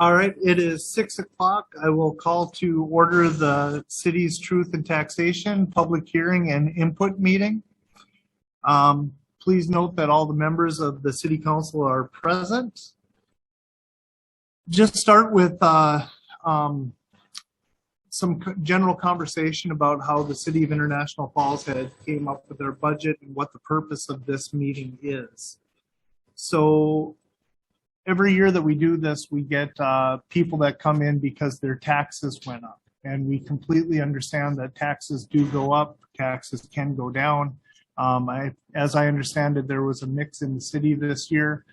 All right, it is 6 o'clock. I will call to order the city's Truth and Taxation public hearing and input meeting. Please note that all the members of the city council are present. Just start with some general conversation about how the city of International Falls had came up with their budget and what the purpose of this meeting is. So every year that we do this, we get people that come in because their taxes went up. And we completely understand that taxes do go up, taxes can go down. As I understand it, there was a mix in the city this year.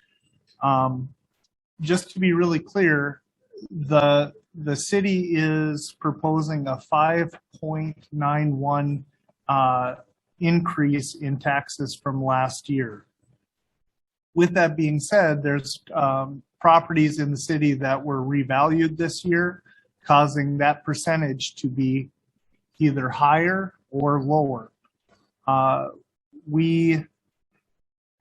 Just to be really clear, the city is proposing a 5.91 increase in taxes from last year. With that being said, there's properties in the city that were revalued this year, causing that percentage to be either higher or lower. We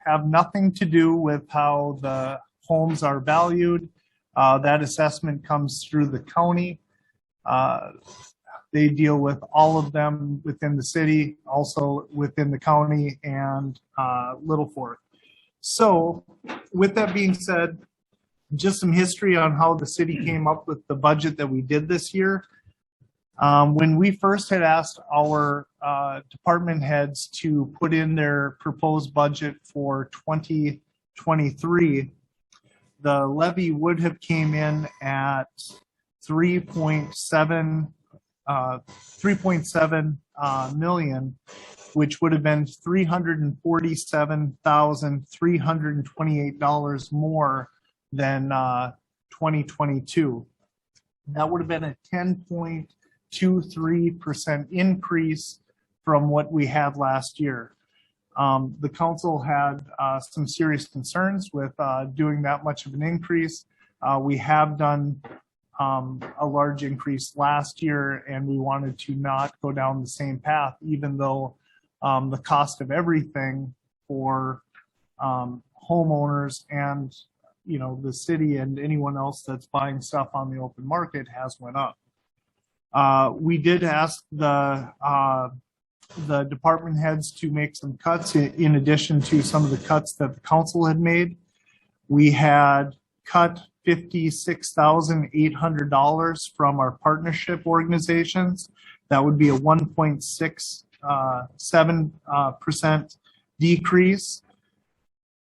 have nothing to do with how the homes are valued. That assessment comes through the county. They deal with all of them within the city, also within the county and Little Fork. So with that being said, just some history on how the city came up with the budget that we did this year. When we first had asked our department heads to put in their proposed budget for 2023, the levy would have came in at 3.7 million, which would have been $347,328 more than 2022. That would have been a 10.23% increase from what we had last year. The council had some serious concerns with doing that much of an increase. We have done a large increase last year, and we wanted to not go down the same path, even though the cost of everything for homeowners and the city and anyone else that's buying stuff on the open market has went up. We did ask the department heads to make some cuts in addition to some of the cuts that the council had made. We had cut $56,800 from our partnership organizations. That would be a 1.67% decrease.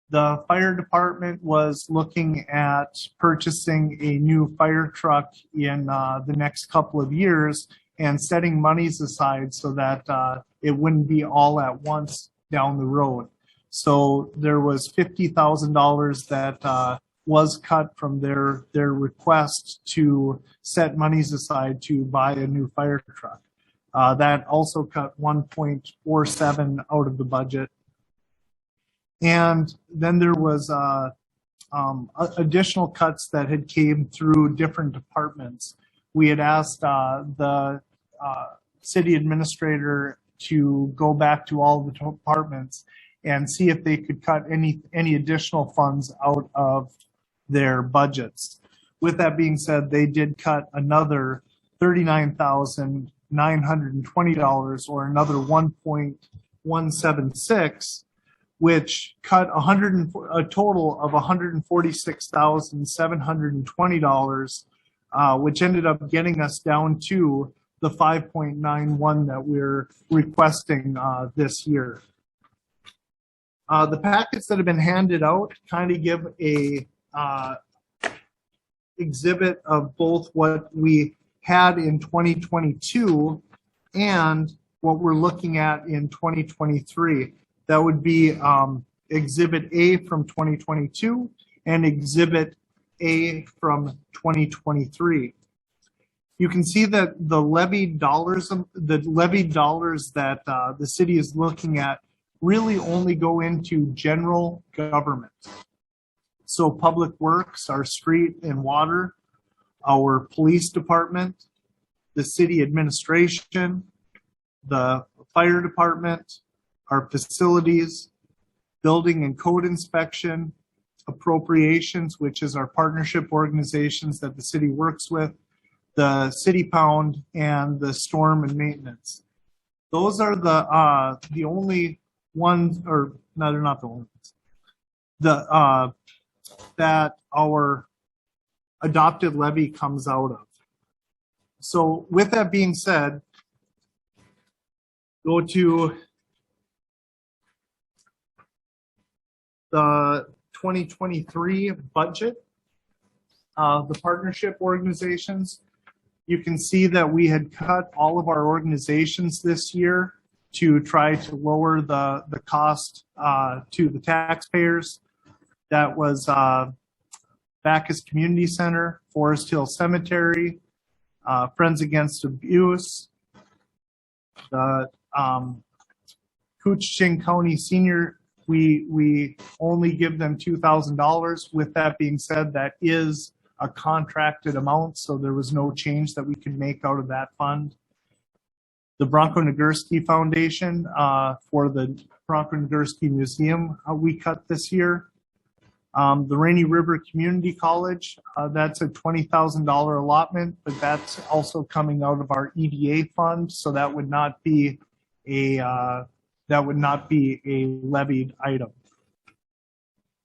The fire department was looking at purchasing a new fire truck in the next couple of years and setting monies aside so that it wouldn't be all at once down the road. So there was $50,000 that was cut from their request to set monies aside to buy a new fire truck. That also cut 1.47 out of the budget. And then there was additional cuts that had came through different departments. We had asked the city administrator to go back to all the departments and see if they could cut any additional funds out of their budgets. With that being said, they did cut another $39,920, or another 1.176, which cut a total of $146,720, which ended up getting us down to the 5.91 that we're requesting this year. The packets that have been handed out kind of give a exhibit of both what we had in 2022 and what we're looking at in 2023. That would be Exhibit A from 2022 and Exhibit A from 2023. You can see that the levied dollars that the city is looking at really only go into general government. So public works, our street and water, our police department, the city administration, the fire department, our facilities, building and code inspection, appropriations, which is our partnership organizations that the city works with, the City Pound, and the storm and maintenance. Those are the only ones, or no, they're not the only ones, that our adopted levy comes out of. So with that being said, go to the 2023 budget, the partnership organizations. You can see that we had cut all of our organizations this year to try to lower the cost to the taxpayers. That was Bacchus Community Center, Forest Hill Cemetery, Friends Against Abuse, the Coochiching County Senior. We only give them $2,000. With that being said, that is a contracted amount, so there was no change that we could make out of that fund. The Bronco Nagurski Foundation for the Bronco Nagurski Museum, we cut this year. The Rainy River Community College, that's a $20,000 allotment, but that's also coming out of our EDA fund, so that would not be a levied item.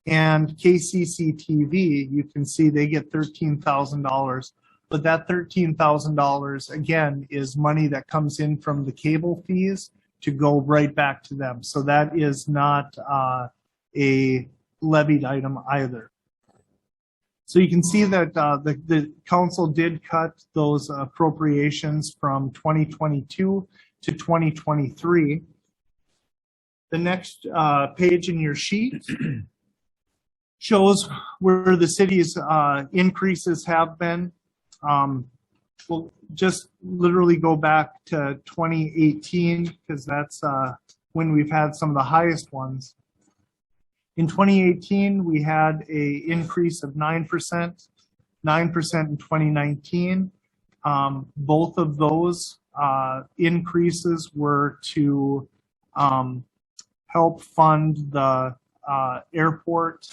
And KCC-TV, you can see they get $13,000, but that $13,000 again is money that comes in from the cable fees to go right back to them. So that is not a levied item either. So you can see that the council did cut those appropriations from 2022 to 2023. The next page in your sheet shows where the city's increases have been. We'll just literally go back to 2018 because that's when we've had some of the highest ones. In 2018, we had an increase of 9%, 9% in 2019. Both of those increases were to help fund the airport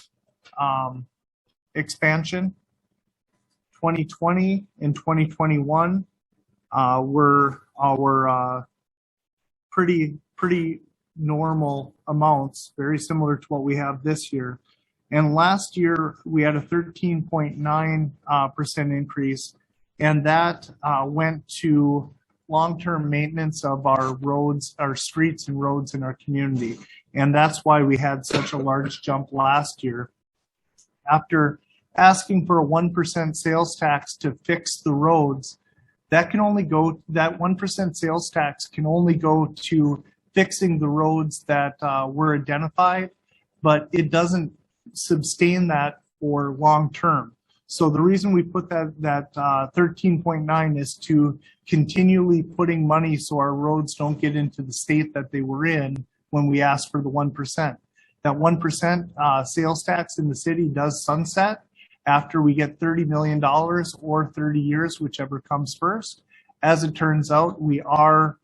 expansion. 2020 and 2021 were our pretty normal amounts, very similar to what we have this year. And last year we had a 13.9% increase, and that went to long-term maintenance of our roads, our streets and roads in our community. And that's why we had such a large jump last year. After asking for a 1% sales tax to fix the roads, that 1% sales tax can only go to fixing the roads that were identified, but it doesn't sustain that for long term. So the reason we put that 13.9 is to continually putting money so our roads don't get into the state that they were in when we asked for the 1%. That 1% sales tax in the city does sunset after we get $30 million or 30 years, whichever comes first. As it turns out, we are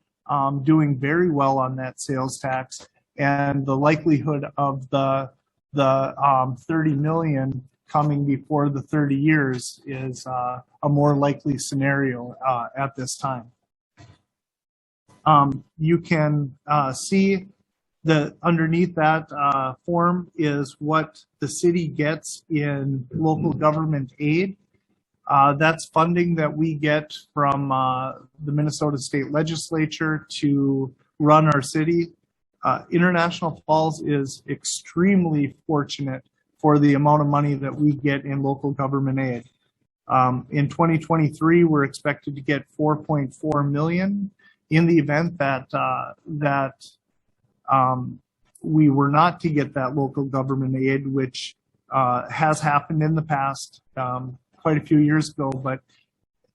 doing very well on that sales tax, and the likelihood of the 30 million coming before the 30 years is a more likely scenario at this time. You can see that underneath that form is what the city gets in local government aid. That's funding that we get from the Minnesota State Legislature to run our city. International Falls is extremely fortunate for the amount of money that we get in local government aid. In 2023, we're expected to get $4.4 million. In the event that we were not to get that local government aid, which has happened in the past, quite a few years ago, but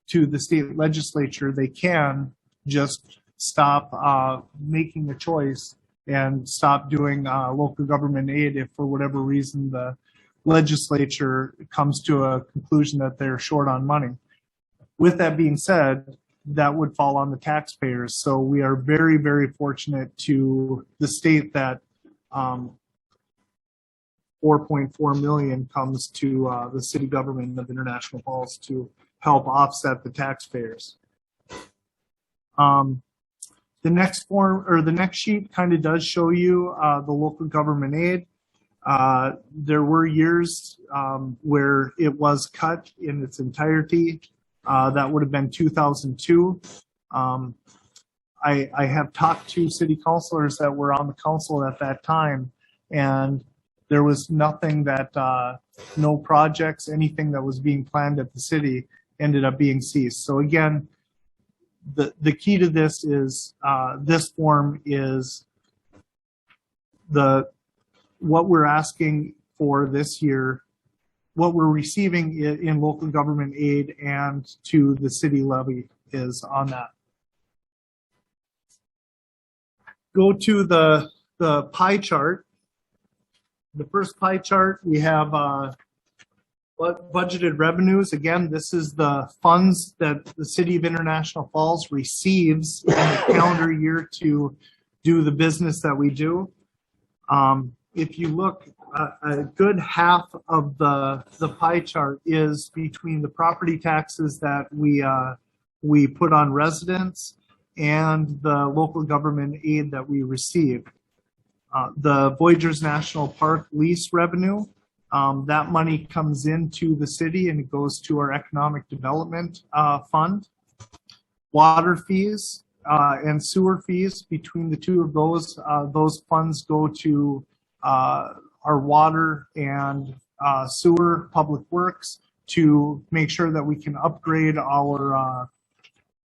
to the state legislature, they can just stop making a choice and stop doing local government aid if for whatever reason the legislature comes to a conclusion that they're short on money. With that being said, that would fall on the taxpayers. So we are very, very fortunate to the state that 4.4 million comes to the city government of International Falls to help offset the taxpayers. The next form, or the next sheet, kind of does show you the local government aid. There were years where it was cut in its entirety. That would have been 2002. I have talked to city councilors that were on the council at that time, and there was nothing that, no projects, anything that was being planned at the city ended up being ceased. So again, the key to this is this form is what we're asking for this year, what we're receiving in local government aid and to the city levy is on that. Go to the pie chart. The first pie chart, we have budgeted revenues. Again, this is the funds that the city of International Falls receives in the calendar year to do the business that we do. If you look, a good half of the pie chart is between the property taxes that we put on residents and the local government aid that we receive. The Voyageurs National Park lease revenue, that money comes into the city and it goes to our economic development fund. Water fees and sewer fees, between the two of those funds go to our water and sewer public works to make sure that we can upgrade our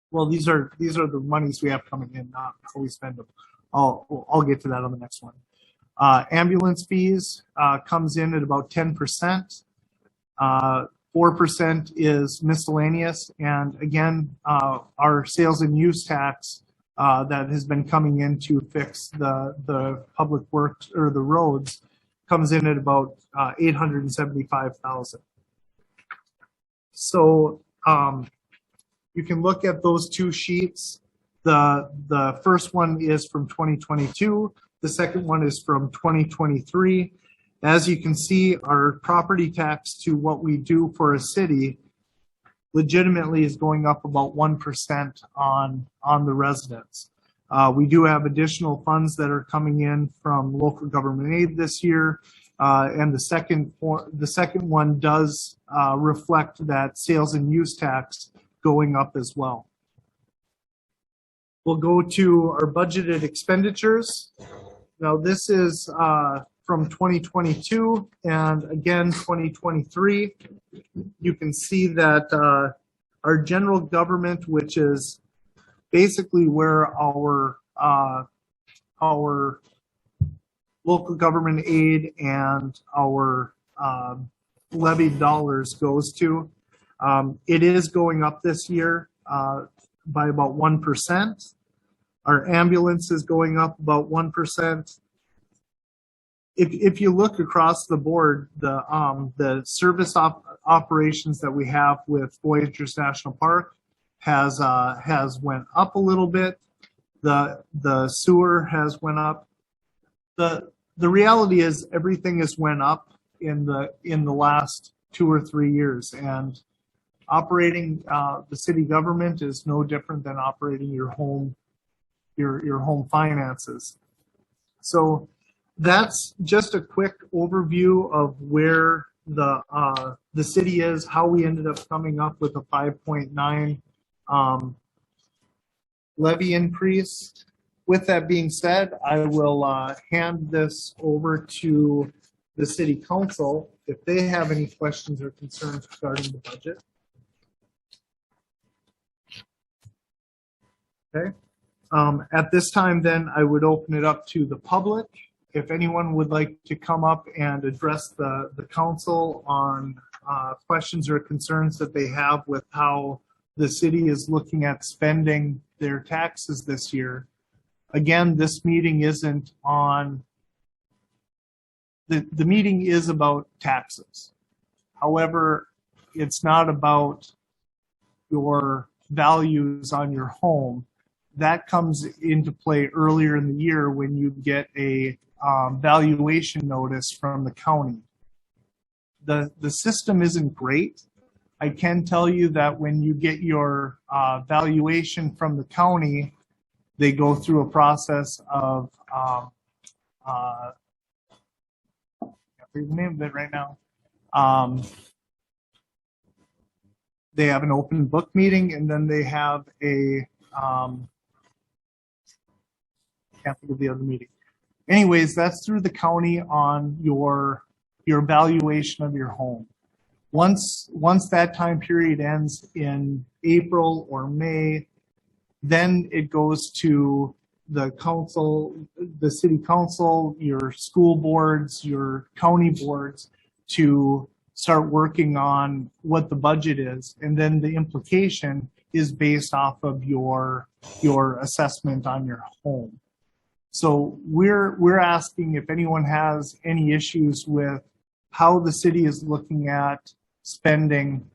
well, these are the monies we have coming in, not how we spend them. I'll get to that on the next one. Ambulance fees comes in at about 10%. 4% is miscellaneous, and again, our sales and use tax that has been coming in to fix the public works or the roads comes in at about 875,000. So you can look at those two sheets. The first one is from 2022. The second one is from 2023. As you can see, our property tax to what we do for a city legitimately is going up about 1% on the residents. We do have additional funds that are coming in from local government aid this year. And the second one does reflect that sales and use tax going up as well. We'll go to our budgeted expenditures. Now this is from 2022 and again 2023. You can see that our general government, which is basically where our local government aid and our levied dollars goes to, it is going up this year by about 1%. Our ambulance is going up about 1%. If you look across the board, the service operations that we have with Voyageurs National Park has went up a little bit. The sewer has went up. The reality is everything has went up in the last 2 or 3 years, and operating the city government is no different than operating your home finances. So that's just a quick overview of where the city is, how we ended up coming up with a 5.9 levy increase. With that being said, I will hand this over to the city council if they have any questions or concerns regarding the budget. Okay. At this time, then, I would open it up to the public. If anyone would like to come up and address the council on questions or concerns that they have with how the city is looking at spending their taxes this year. Again, this meeting isn't on, the meeting is about taxes. However, it's not about your values on your home. That comes into play earlier in the year when you get a valuation notice from the county. The system isn't great. I can tell you that when you get your valuation from the county, they go through a process of I can't think of the name of it right now. They have an open book meeting, and then they have a can't think of the other meeting. Anyways, that's through the county on your valuation of your home. Once that time period ends in April or May, then it goes to the council, the city council, your school boards, your county boards to start working on what the budget is. And then the implication is based off of your assessment on your home. So we're asking if anyone has any issues with how the city is looking at spending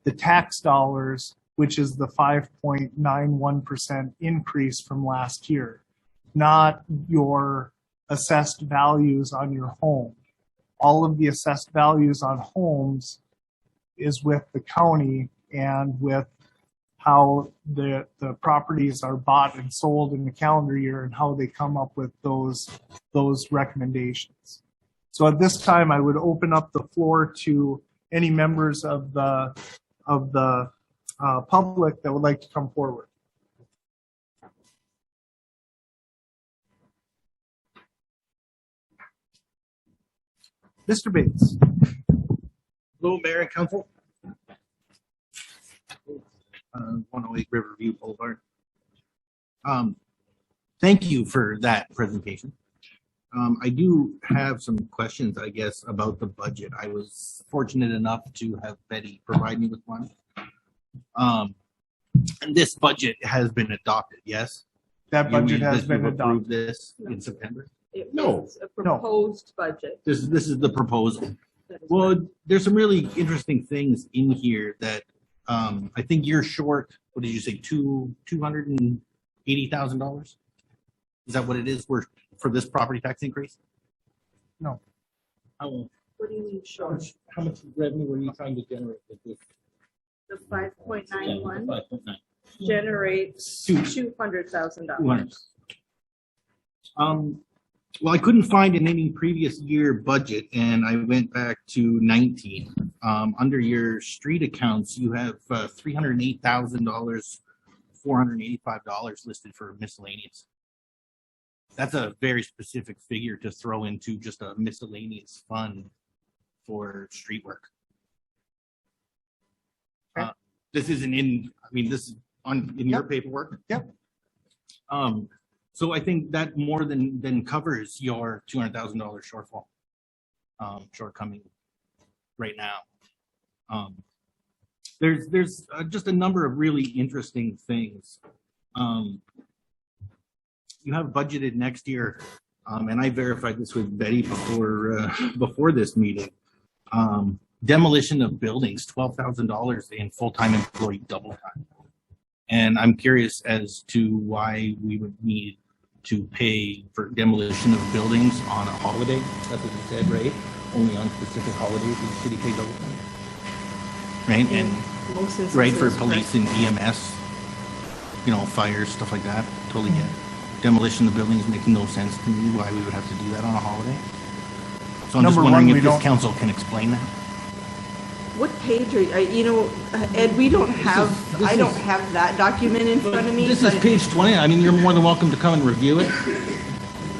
the tax dollars, which is the 5.91% increase from last year, not your assessed values on your home. All of the assessed values on homes is with the county and with how the properties are bought and sold in the calendar year and how they come up with those recommendations. So at this time, I would open up the floor to any members of the public that would like to come forward. Mr. Bates. Hello, Mayor and Council. 108 Riverview Boulevard. Thank you for that presentation. I do have some questions, I guess, about the budget. I was fortunate enough to have Betty provide me with one. And this budget has been adopted, yes? That budget has been adopted. This in September? It was a proposed budget. This is the proposal. Well, there's some really interesting things in here that I think you're short. What did you say? $280,000? Is that what it is for this property tax increase? No. What do you mean short? How much revenue were you trying to generate with this? The 5.91 5.9 generates $200,000. Well, I couldn't find in any previous year budget, and I went back to 19. Under your street accounts, you have $308,000, $485 listed for miscellaneous. That's a very specific figure to throw into just a miscellaneous fund for street work. Okay. This isn't in, I mean, this is in your paperwork. Yep. So I think that more than covers your $200,000 shortfall, shortcoming right now. There's just a number of really interesting things. You have budgeted next year, and I verified this with Betty before this meeting. Demolition of buildings, $12,000 in full-time employee double time. And I'm curious as to why we would need to pay for demolition of buildings on a holiday. That's what you said, right? Only on specific holidays the city pays double time. Right? And right for police and EMS, you know, fires, stuff like that. Totally get it. Demolition of buildings making no sense to me why we would have to do that on a holiday. So I'm just wondering if this council can explain that. What page are you, Ed, we don't have, I don't have that document in front of me. This is page 20. I mean, you're more than welcome to come and review it.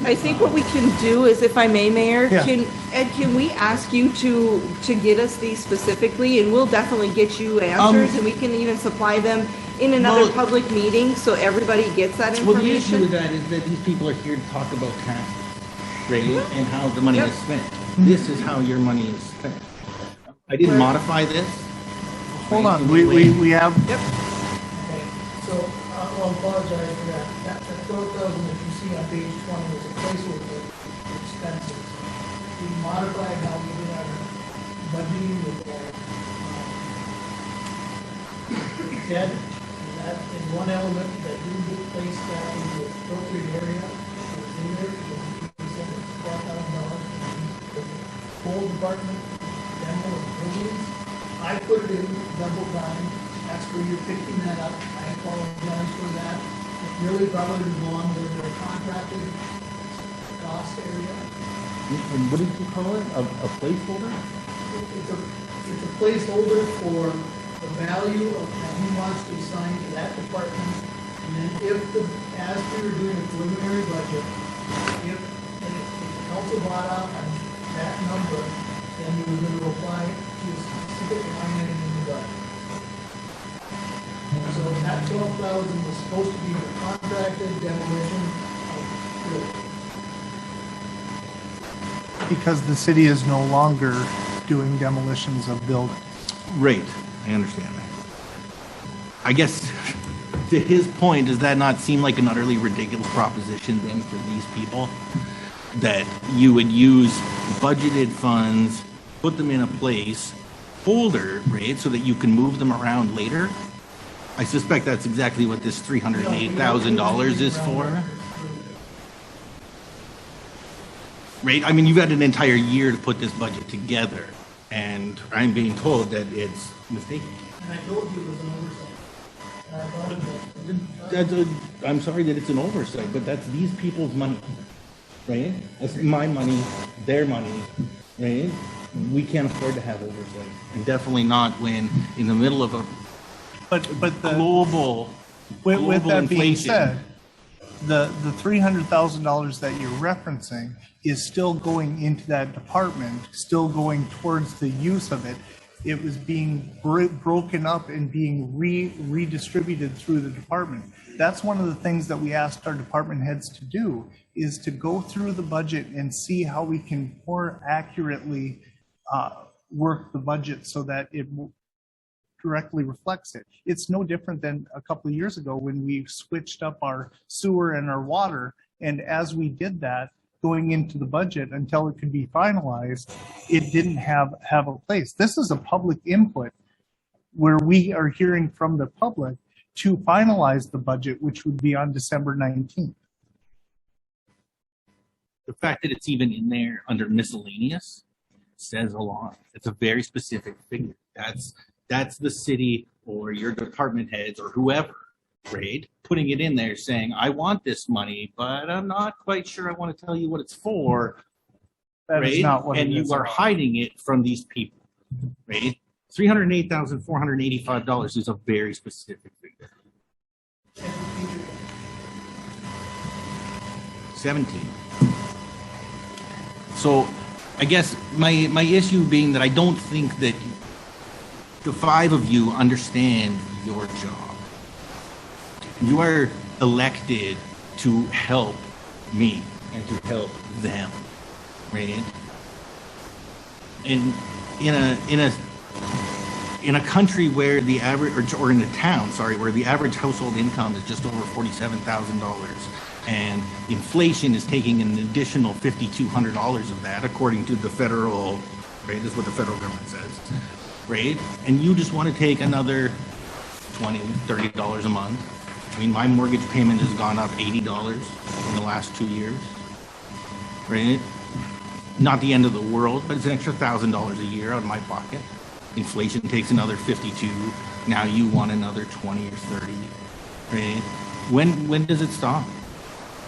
I think what we can do is, if I may, Mayor, Yeah. Can we ask you to get us these specifically, and we'll definitely get you answers, and we can even supply them in another public meeting so everybody gets that information. Well, the issue with that is that these people are here to talk about taxes, right, and how the money is spent. This is how your money is spent. I didn't modify this. Hold on, we have. Yep. Okay, so I'll apologize for that. That 12,000 that you see on page 20 is a placeholder expenses. We modified how we did our budgeting with our Ted, and that is one element that didn't get placed in the appropriate area. It was in there, it was 50% of the department, demo of buildings. I put it in double time, that's where you're picking that up, I apologize for that. It really probably belonged in their contracted cost area. And what did you call it? A placeholder? It's a placeholder for the value of that he wants to assign to that department. And then as we were doing a preliminary budget, if the council bought out on that number, then we were going to apply to a specific line item in the budget. So that 12,000 was supposed to be the contracted demolition of buildings. Because the city is no longer doing demolitions of buildings. Right, I understand that. I guess to his point, does that not seem like an utterly ridiculous proposition then for these people? That you would use budgeted funds, put them in a place folder, right, so that you can move them around later? I suspect that's exactly what this $308,000 is for. Right? I mean, you've had an entire year to put this budget together, and I'm being told that it's mistaken. And I told you it was an oversight. And I apologize. I'm sorry that it's an oversight, but that's these people's money, right? That's my money, their money, right? We can't afford to have oversight, and definitely not when in the middle of a But the, global with that being inflation. said, the $300,000 that you're referencing is still going into that department, still going towards the use of it. It was being broken up and being redistributed through the department. That's one of the things that we asked our department heads to do, is to go through the budget and see how we can more accurately work the budget so that it directly reflects it. It's no different than a couple of years ago when we switched up our sewer and our water. And as we did that, going into the budget until it could be finalized, it didn't have a place. This is a public input where we are hearing from the public to finalize the budget, which would be on December 19th. The fact that it's even in there under miscellaneous says a lot. It's a very specific figure. That's the city or your department heads or whoever, right? Putting it in there saying, I want this money, but I'm not quite sure I want to tell you what it's for. That right? is not what and it you is. are hiding it from these people, right? $308,485 is a very specific figure. 17. So I guess my issue being that I don't think that the five of you understand your job. You are elected to help me and to help them, right? And in a country where the average, or in a town, sorry, where the average household income is just over $47,000, and inflation is taking an additional $5,200 of that, according to the federal, right? This is what the federal government says, right? And you just want to take another $20, $30 a month. I mean, my mortgage payment has gone up $80 in the last 2 years, right? Not the end of the world, but it's an extra $1,000 a year out of my pocket. Inflation takes another 52. Now you want another 20 or 30, right? When does it stop?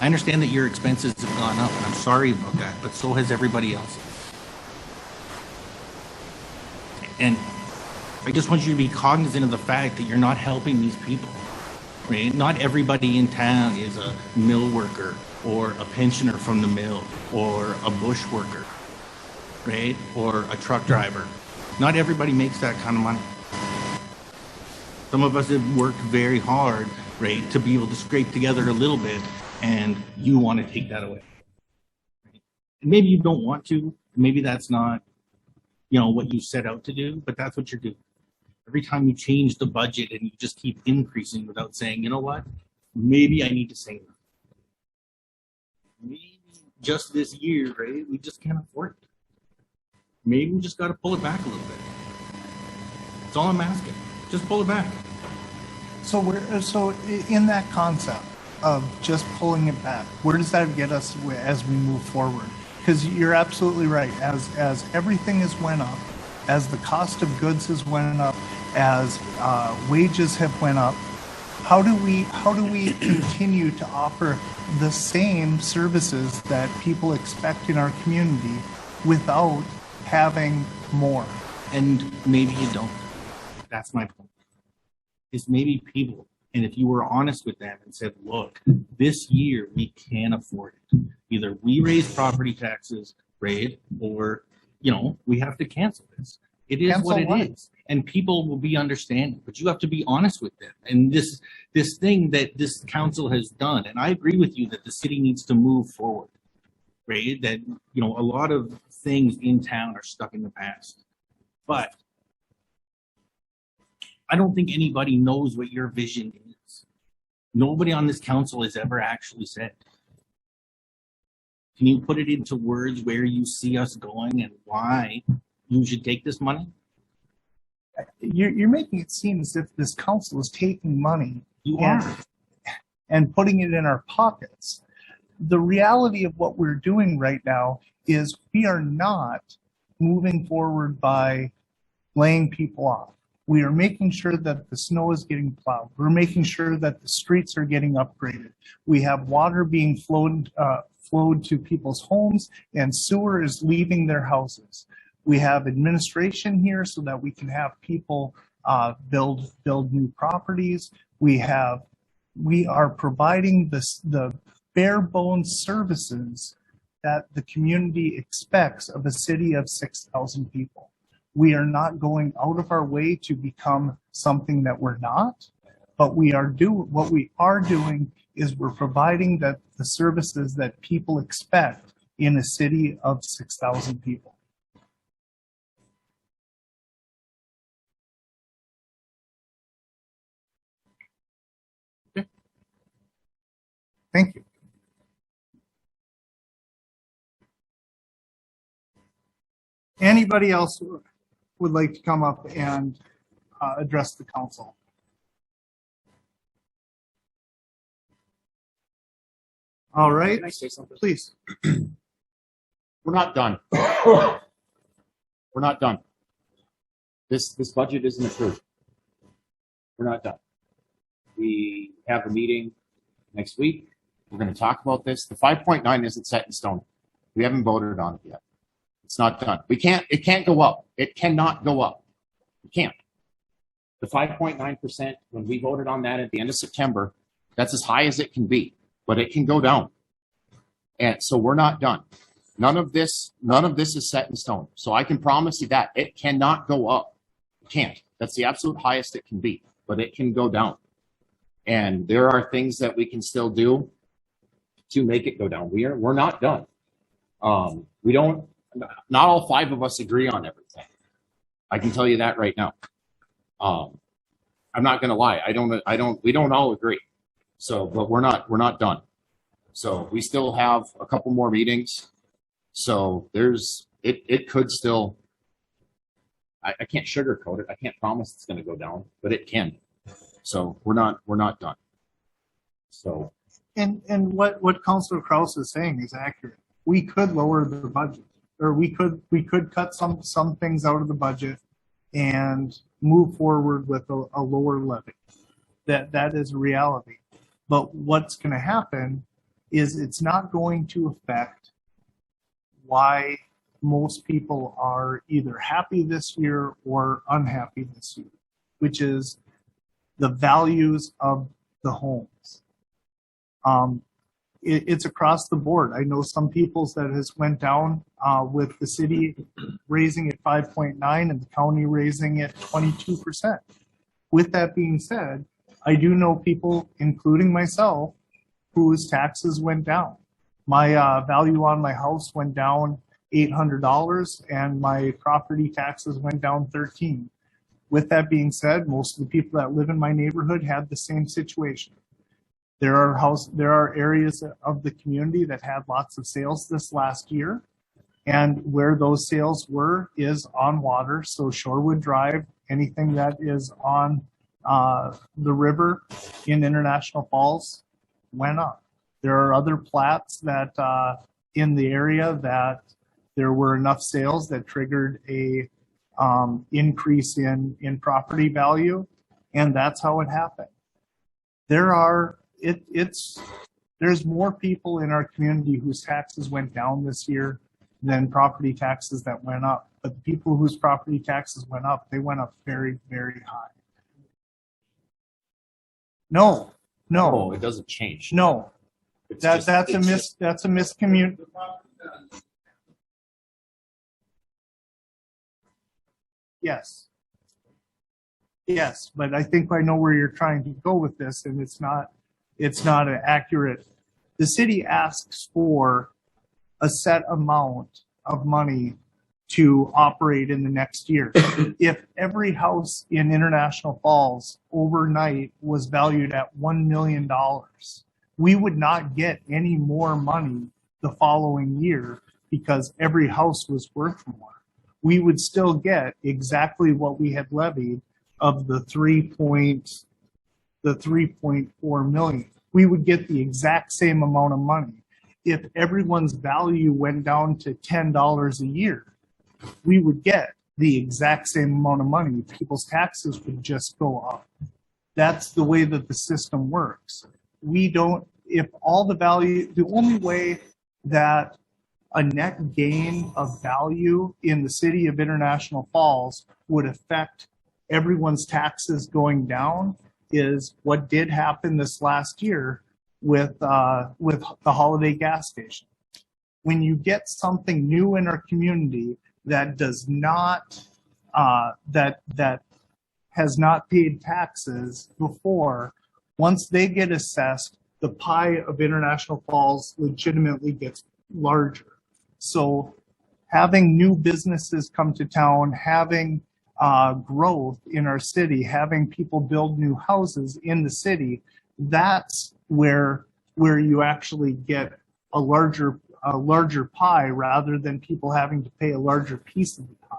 I understand that your expenses have gone up, and I'm sorry about that, but so has everybody else's. And I just want you to be cognizant of the fact that you're not helping these people, right? Not everybody in town is a mill worker or a pensioner from the mill or a bush worker, right? Or a truck driver. Not everybody makes that kind of money. Some of us have worked very hard, right, to be able to scrape together a little bit, and you want to take that away. Right? Maybe you don't want to. Maybe that's not, what you set out to do, but that's what you're doing. Every time you change the budget and you just keep increasing without saying, you know what, maybe I need to save. Maybe just this year, right, we just can't afford it. Maybe we just got to pull it back a little bit. That's all I'm asking. Just pull it back. So in that concept of just pulling it back, where does that get us as we move forward? because you're absolutely right. As everything has went up, as the cost of goods has went up, as wages have went up, how do we continue to offer the same services that people expect in our community without having more? And maybe you don't. That's my point. Is maybe people, and if you were honest with them and said, look, this year we can't afford it. Either we raise property taxes, right, or, you know, we have to cancel this. It is Cancel what what? it is. And people will be understanding, but you have to be honest with them. And this thing that this council has done, and I agree with you that the city needs to move forward, right? That, you know, a lot of things in town are stuck in the past. But I don't think anybody knows what your vision is. Nobody on this council has ever actually said. Can you put it into words where you see us going and why you should take this money? You're making it seem as if this council is taking money You are. and putting it in our pockets. The reality of what we're doing right now is we are not moving forward by laying people off. We are making sure that the snow is getting plowed. We're making sure that the streets are getting upgraded. We have water being flowed to people's homes, and sewer is leaving their houses. We have administration here so that we can have people build new properties. We are providing the bare bones services that the community expects of a city of 6,000 people. We are not going out of our way to become something that we're not, but what we are doing is we're providing the services that people expect in a city of 6,000 people. Thank you. Anybody else would like to come up and address the council? All right. Can I say something? Please. We're not done. We're not done. This budget isn't approved. We're not done. We have a meeting next week. We're going to talk about this. The 5.9 isn't set in stone. We haven't voted on it yet. It's not done. It can't go up. It cannot go up. It can't. The 5.9%, when we voted on that at the end of September, that's as high as it can be, but it can go down. And so we're not done. None of this is set in stone. So I can promise you that it cannot go up. It can't. That's the absolute highest it can be, but it can go down. And there are things that we can still do to make it go down. We're not done. Not all five of us agree on everything. I can tell you that right now. I'm not going to lie. We don't all agree. So, but we're not done. So we still have a couple more meetings. So it could still, I can't sugarcoat it. I can't promise it's going to go down, but it can. So we're not done. So. And what Councilor Kraus is saying is accurate. We could lower the budget, or we could cut some things out of the budget and move forward with a lower levy. That is a reality. But what's going to happen is it's not going to affect why most people are either happy this year or unhappy this year, which is the values of the homes. It's across the board. I know some people's that has went down with the city raising it 5.9 and the county raising it 22%. With that being said, I do know people, including myself, whose taxes went down. My value on my house went down $800 and my property taxes went down $13. With that being said, most of the people that live in my neighborhood had the same situation. There are areas of the community that had lots of sales this last year, and where those sales were is on water. So Shorewood Drive, anything that is on the river in International Falls went up. There are other plats that in the area that there were enough sales that triggered a increase in property value, and that's how it happened. There's more people in our community whose taxes went down this year than property taxes that went up. But the people whose property taxes went up, they went up very, very high. No, No, it doesn't change. no. It's That's just- a it's just- that's a miscommun. Yes. Yes, but I think I know where you're trying to go with this, and it's not an accurate. The city asks for a set amount of money to operate in the next year. If every house in International Falls overnight was valued at $1 million, we would not get any more money the following year because every house was worth more. We would still get exactly what we had levied of the 3.4 million. We would get the exact same amount of money. If everyone's value went down to $10 a year, we would get the exact same amount of money. People's taxes would just go up. That's the way that the system works. The only way that a net gain of value in the city of International Falls would affect everyone's taxes going down is what did happen this last year with the Holiday gas station. When you get something new in our community that does not that has not paid taxes before, once they get assessed, the pie of International Falls legitimately gets larger. So having new businesses come to town, having growth in our city, having people build new houses in the city, that's where you actually get a larger pie rather than people having to pay a larger piece of the pie.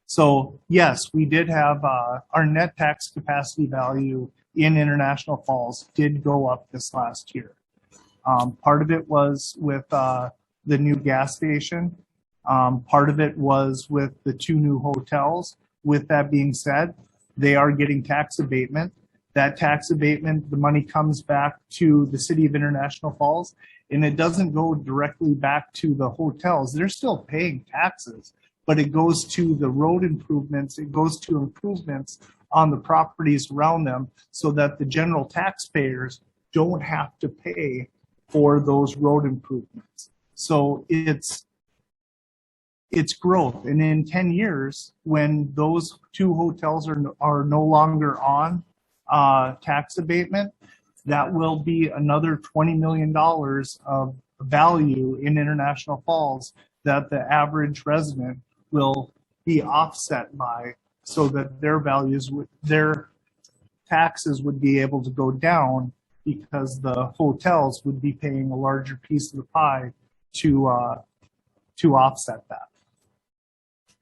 So yes, we did have our net tax capacity value in International Falls did go up this last year. Part of it was with the new gas station. Part of it was with the 2 new hotels. With that being said, they are getting tax abatement. That tax abatement, the money comes back to the city of International Falls, and it doesn't go directly back to the hotels. They're still paying taxes, but it goes to the road improvements. It goes to improvements on the properties around them so that the general taxpayers don't have to pay for those road improvements. So it's growth. And in 10 years, when those 2 hotels are no longer on tax abatement, that will be another $20 million of value in International Falls that the average resident will be offset by, so that their taxes would be able to go down because the hotels would be paying a larger piece of the pie to offset that.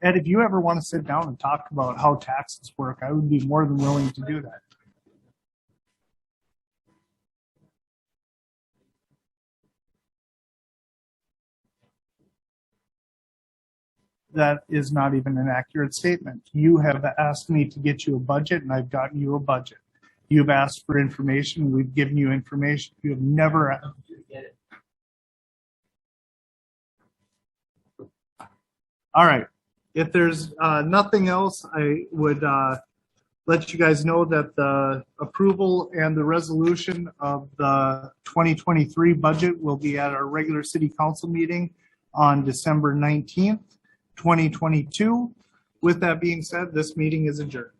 Ed, if you ever want to sit down and talk about how taxes work, I would be more than willing to do that. That is not even an accurate statement. You have asked me to get you a budget, and I've gotten you a budget. You've asked for information, we've given you information. You have never asked. All right. If there's nothing else, I would let you guys know that the approval and the resolution of the 2023 budget will be at our regular city council meeting on December 19th, 2022. With that being said, this meeting is adjourned.